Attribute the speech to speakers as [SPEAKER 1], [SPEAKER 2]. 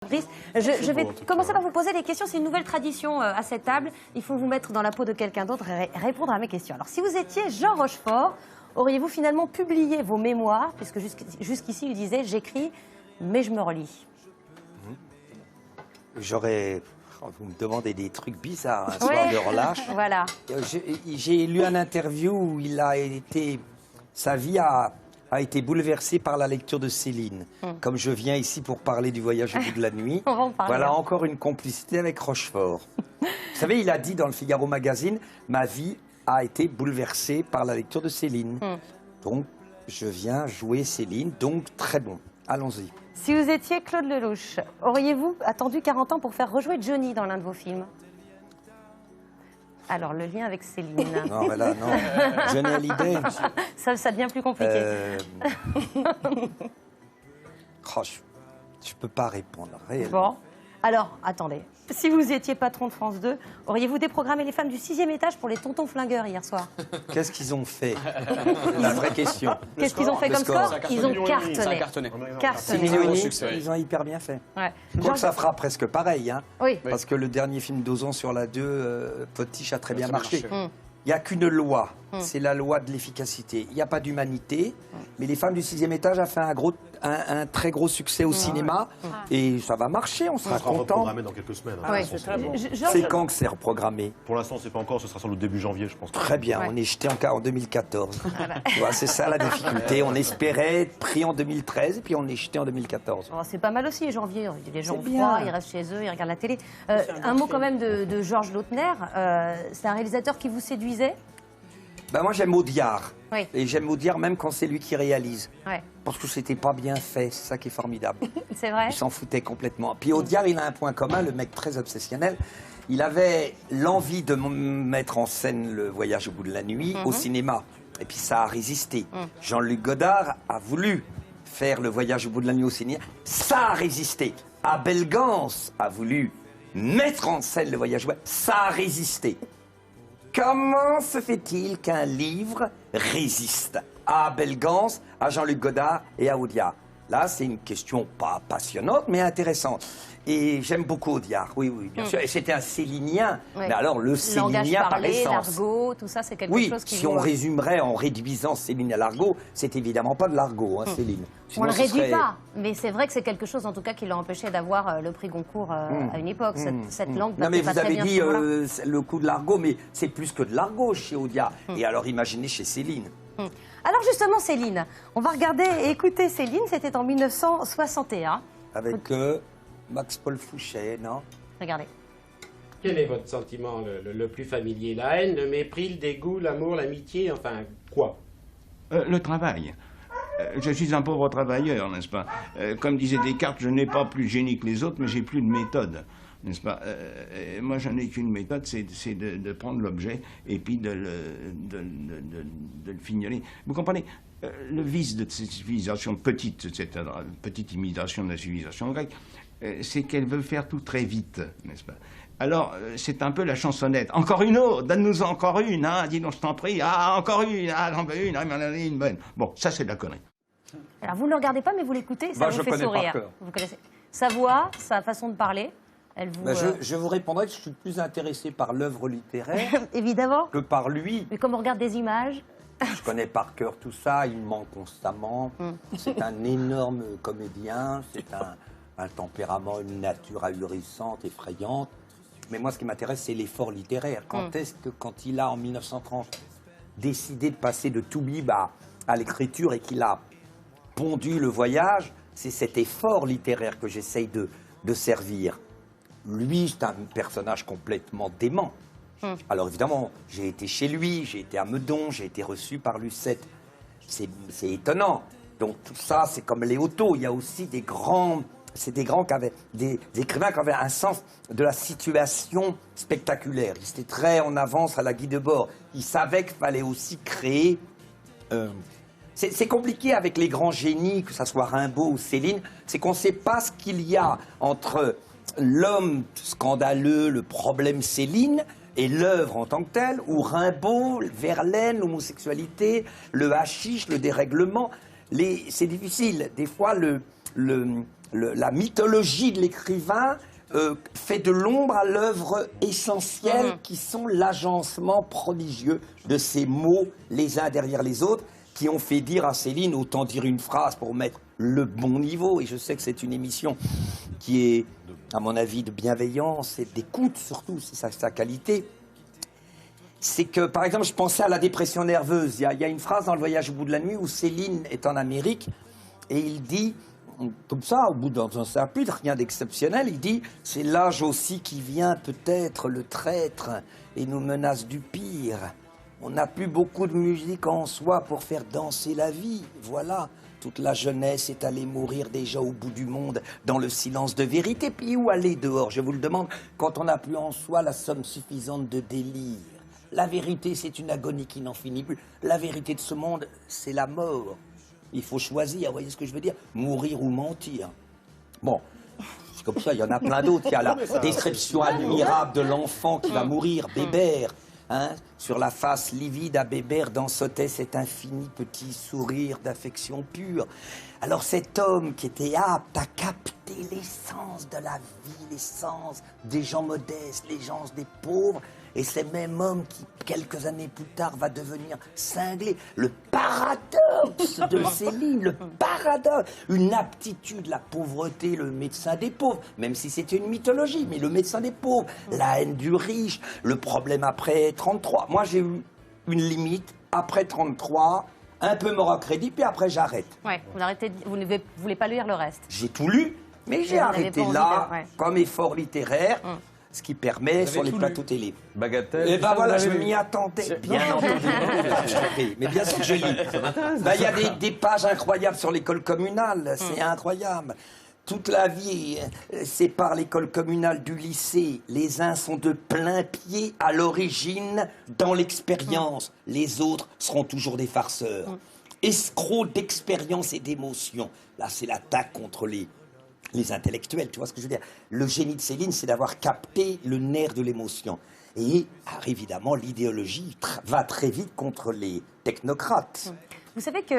[SPEAKER 1] Je vais commencer par vous poser des questions. C'est une nouvelle tradition à cette table. Il faut vous mettre dans la peau de quelqu'un d'autre et répondre à mes questions. Alors, si vous étiez Jean Rochefort, auriez-vous finalement publié vos mémoires, puisque jusqu'ici, il disait « j'écris, mais je me relis ».
[SPEAKER 2] J'aurais... Vous me demandez des trucs bizarres, un soir de relâche.
[SPEAKER 1] Voilà.
[SPEAKER 2] J'ai lu une interview où il a été... Sa vie a été bouleversée par la lecture de Céline. Comme je viens ici pour parler du voyage au bout de la nuit,
[SPEAKER 1] On va en parler.
[SPEAKER 2] voilà encore une complicité avec Rochefort. Vous savez, il a dit dans le Figaro Magazine, ma vie a été bouleversée par la lecture de Céline. Donc, je viens jouer Céline, donc très bon. Allons-y.
[SPEAKER 1] Si vous étiez Claude Lelouch, auriez-vous attendu 40 ans pour faire rejouer Johnny dans l'un de vos films? Alors, le lien avec Céline.
[SPEAKER 2] Non, voilà, non. Johnny Hallyday.
[SPEAKER 1] Ça devient plus compliqué.
[SPEAKER 2] Oh, je peux pas répondre,
[SPEAKER 1] Bon.
[SPEAKER 2] réellement.
[SPEAKER 1] Alors, attendez. Si vous étiez patron de France 2, auriez-vous déprogrammé les femmes du 6e étage pour les tontons flingueurs hier soir?
[SPEAKER 2] Qu'est-ce qu'ils ont fait? La vraie question.
[SPEAKER 1] Qu'est-ce qu'ils ont fait comme score? Ils ont
[SPEAKER 3] Ça a
[SPEAKER 1] cartonné.
[SPEAKER 3] cartonné.
[SPEAKER 2] Ils ont hyper bien fait.
[SPEAKER 1] Ouais.
[SPEAKER 2] Donc ça fera presque pareil, hein,
[SPEAKER 1] Oui.
[SPEAKER 2] parce que le dernier film d'Ozon sur la 2, Potiche a très bien marché.
[SPEAKER 3] marché.
[SPEAKER 2] Il n'y a qu'une loi, c'est la loi de l'efficacité. Il n'y a pas d'humanité, mais Les Femmes du 6e étage a fait un très gros succès au cinéma, et ça va marcher, on sera
[SPEAKER 4] sera
[SPEAKER 2] content.
[SPEAKER 4] reprogrammé dans quelques semaines.
[SPEAKER 1] Ouais.
[SPEAKER 2] C'est quand que c'est reprogrammé?
[SPEAKER 4] Pour l'instant, c'est pas encore, ce sera sans doute début janvier, je pense.
[SPEAKER 2] Très bien,
[SPEAKER 1] Ouais.
[SPEAKER 2] on est jeté en 2014. Tu vois, c'est ça la difficulté, on espérait être pris en 2013, et puis on est jeté en 2014.
[SPEAKER 1] Oh, c'est pas mal aussi, janvier. Les gens ont
[SPEAKER 2] C'est bien.
[SPEAKER 1] froid, ils restent chez eux, ils regardent la télé. Un mot quand même de Georges Lautner. C'est un réalisateur qui vous séduisait?
[SPEAKER 2] Ben moi j'aime Audiard,
[SPEAKER 1] Oui.
[SPEAKER 2] et j'aime Audiard même quand c'est lui qui réalise.
[SPEAKER 1] Ouais.
[SPEAKER 2] Parce que c'était pas bien fait, c'est ça qui est formidable.
[SPEAKER 1] C'est vrai?
[SPEAKER 2] Il s'en foutait complètement. Puis Audiard, il a un point commun, le mec très obsessionnel. Il avait l'envie de mettre en scène le voyage au bout de la nuit au cinéma. Et puis ça a résisté. Jean-Luc Godard a voulu faire le voyage au bout de la nuit au cinéma. Ça a résisté. Abel Gance a voulu mettre en scène le voyage au bout. Ça a résisté. Comment se fait-il qu'un livre résiste à Abel Gance, à Jean-Luc Godard et à Audiard? Là, c'est une question pas passionnante, mais intéressante. Et j'aime beaucoup Audiard, oui, bien sûr. Et c'était un célinien.
[SPEAKER 1] Ouais.
[SPEAKER 2] Mais alors, le
[SPEAKER 1] Langage
[SPEAKER 2] célinien par
[SPEAKER 1] parlé,
[SPEAKER 2] essence.
[SPEAKER 1] l'argot, tout ça, c'est quelque
[SPEAKER 2] Oui,
[SPEAKER 1] chose qui
[SPEAKER 2] si
[SPEAKER 1] vous...
[SPEAKER 2] on résumerait en réduisant Céline à l'argot, c'est évidemment pas de l'argot, hein, Céline.
[SPEAKER 1] On
[SPEAKER 2] Sinon,
[SPEAKER 1] le
[SPEAKER 2] ce
[SPEAKER 1] réduit
[SPEAKER 2] serait-
[SPEAKER 1] pas, mais c'est vrai que c'est quelque chose, en tout cas, qui l'a empêché d'avoir le prix Goncourt à une époque. Cette langue
[SPEAKER 2] Non, mais
[SPEAKER 1] passait
[SPEAKER 2] vous
[SPEAKER 1] pas très
[SPEAKER 2] avez
[SPEAKER 1] bien
[SPEAKER 2] dit
[SPEAKER 1] à ce moment-là.
[SPEAKER 2] le coup de l'argot, mais c'est plus que de l'argot chez Audiard. Et alors, imaginez chez Céline.
[SPEAKER 1] Alors justement, Céline, on va regarder et écouter Céline, c'était en 1961.
[SPEAKER 2] Avec Max-Paul Fouché, non?
[SPEAKER 1] Regardez.
[SPEAKER 5] Quel est votre sentiment le plus familier? La haine, le mépris, le dégoût, l'amour, l'amitié, enfin quoi?
[SPEAKER 6] Le travail. Je suis un pauvre travailleur, n'est-ce pas? Comme disait Descartes, je n'ai pas plus de génie que les autres, mais j'ai plus de méthode, n'est-ce pas? Moi, je n'ai qu'une méthode, c'est de prendre l'objet et puis de le fignoler. Vous comprenez? Le vice de cette civilisation petite, cette petite imitation de la civilisation grecque, c'est qu'elle veut faire tout très vite, n'est-ce pas? Alors, c'est un peu la chansonnette. Encore une autre, donne-nous encore une, hein, dis donc, je t'en prie. Ah, encore une, ah, j'en veux une, ah, m'en donner une bonne. Bon, ça, c'est de la connerie.
[SPEAKER 1] Alors vous ne le regardez pas, mais vous l'écoutez, ça
[SPEAKER 2] Bah,
[SPEAKER 1] vous
[SPEAKER 2] je
[SPEAKER 1] fait
[SPEAKER 2] connais par
[SPEAKER 1] sourire.
[SPEAKER 2] cœur.
[SPEAKER 1] Vous connaissez sa voix, sa façon de parler, elle vous...
[SPEAKER 2] Ben, je vous répondrai que je suis plus intéressé par l'œuvre littéraire
[SPEAKER 1] Évidemment,
[SPEAKER 2] que par lui.
[SPEAKER 1] mais comme on regarde des images...
[SPEAKER 2] Je connais par cœur tout ça, il ment constamment. C'est un énorme comédien, c'est un tempérament, une nature ahurissante, effrayante. Mais moi, ce qui m'intéresse, c'est l'effort littéraire. Quand est-ce que, quand il a, en 1930, décidé de passer de Toubib à l'écriture et qu'il a pondu le voyage, c'est cet effort littéraire que j'essaye de servir. Lui, c'est un personnage complètement dément. Alors évidemment, j'ai été chez lui, j'ai été à Meudon, j'ai été reçu par Lucette. C'est étonnant. Donc tout ça, c'est comme Léoto. Il y a aussi des grands qui avaient, des écrivains qui avaient un sens de la situation spectaculaire. Ils étaient très en avance à la Guy Debord. Ils savaient qu'il fallait aussi créer... C'est compliqué avec les grands génies, que ce soit Rimbaud ou Céline, c'est qu'on ne sait pas ce qu'il y a entre l'homme scandaleux, le problème Céline, et l'œuvre en tant que telle, ou Rimbaud, Verlaine, l'homosexualité, le hashish, le dérèglement. C'est difficile. Des fois, la mythologie de l'écrivain fait de l'ombre à l'œuvre essentielle qui sont l'agencement prodigieux de ces mots les uns derrière les autres qui ont fait dire à Céline, autant dire une phrase pour mettre le bon niveau. Et je sais que c'est une émission qui est, à mon avis, de bienveillance et d'écoute surtout, c'est sa qualité. C'est que, par exemple, je pensais à la dépression nerveuse. Il y a une phrase dans Le Voyage au bout de la nuit où Céline est en Amérique et il dit... Comme ça, au bout d'un chapitre, rien d'exceptionnel, il dit « C'est l'âge aussi qui vient peut-être le traître et nous menace du pire. On n'a plus beaucoup de musique en soi pour faire danser la vie. Voilà, toute la jeunesse est allée mourir déjà au bout du monde dans le silence de vérité. Puis où aller dehors, je vous le demande, quand on n'a plus en soi la somme suffisante de délire. La vérité, c'est une agonie qui n'en finit plus. La vérité de ce monde, c'est la mort. Il faut choisir, vous voyez ce que je veux dire? Mourir ou mentir. Bon, c'est comme ça, il y en a plein d'autres. Il y a la description admirable de l'enfant qui va mourir, Bébert. Hein, sur la face livide à Bébert dansotait cet infini petit sourire d'affection pure. Alors cet homme qui était apte à capter l'essence de la vie, l'essence des gens modestes, l'essence des pauvres, et ce même homme qui, quelques années plus tard, va devenir cinglé. Le paradoxe de Céline, le paradoxe. Une aptitude, la pauvreté, le médecin des pauvres, même si c'était une mythologie, mais le médecin des pauvres, la haine du riche, le problème après 33. Moi, j'ai eu une limite, après 33, un peu mort à crédit, puis après j'arrête.
[SPEAKER 1] Ouais, vous ne voulez pas lire le reste.
[SPEAKER 2] J'ai tout lu, mais j'ai arrêté là, comme effort littéraire. Ce qui permet sur les plateaux télé.
[SPEAKER 3] Bagatelle.
[SPEAKER 2] Et ben voilà, je m'y attendais. Bien entendu. Mais bien sûr que je lis. Il y a des pages incroyables sur l'école communale. C'est incroyable. Toute la vie sépare l'école communale du lycée. Les uns sont de plein pied à l'origine dans l'expérience. Les autres seront toujours des farceurs. Escrocs d'expérience et d'émotion. Là, c'est l'attaque contre les intellectuels, tu vois ce que je veux dire. Le génie de Céline, c'est d'avoir capté le nerf de l'émotion. Et, évidemment, l'idéologie va très vite contre les technocrates.
[SPEAKER 1] Vous savez que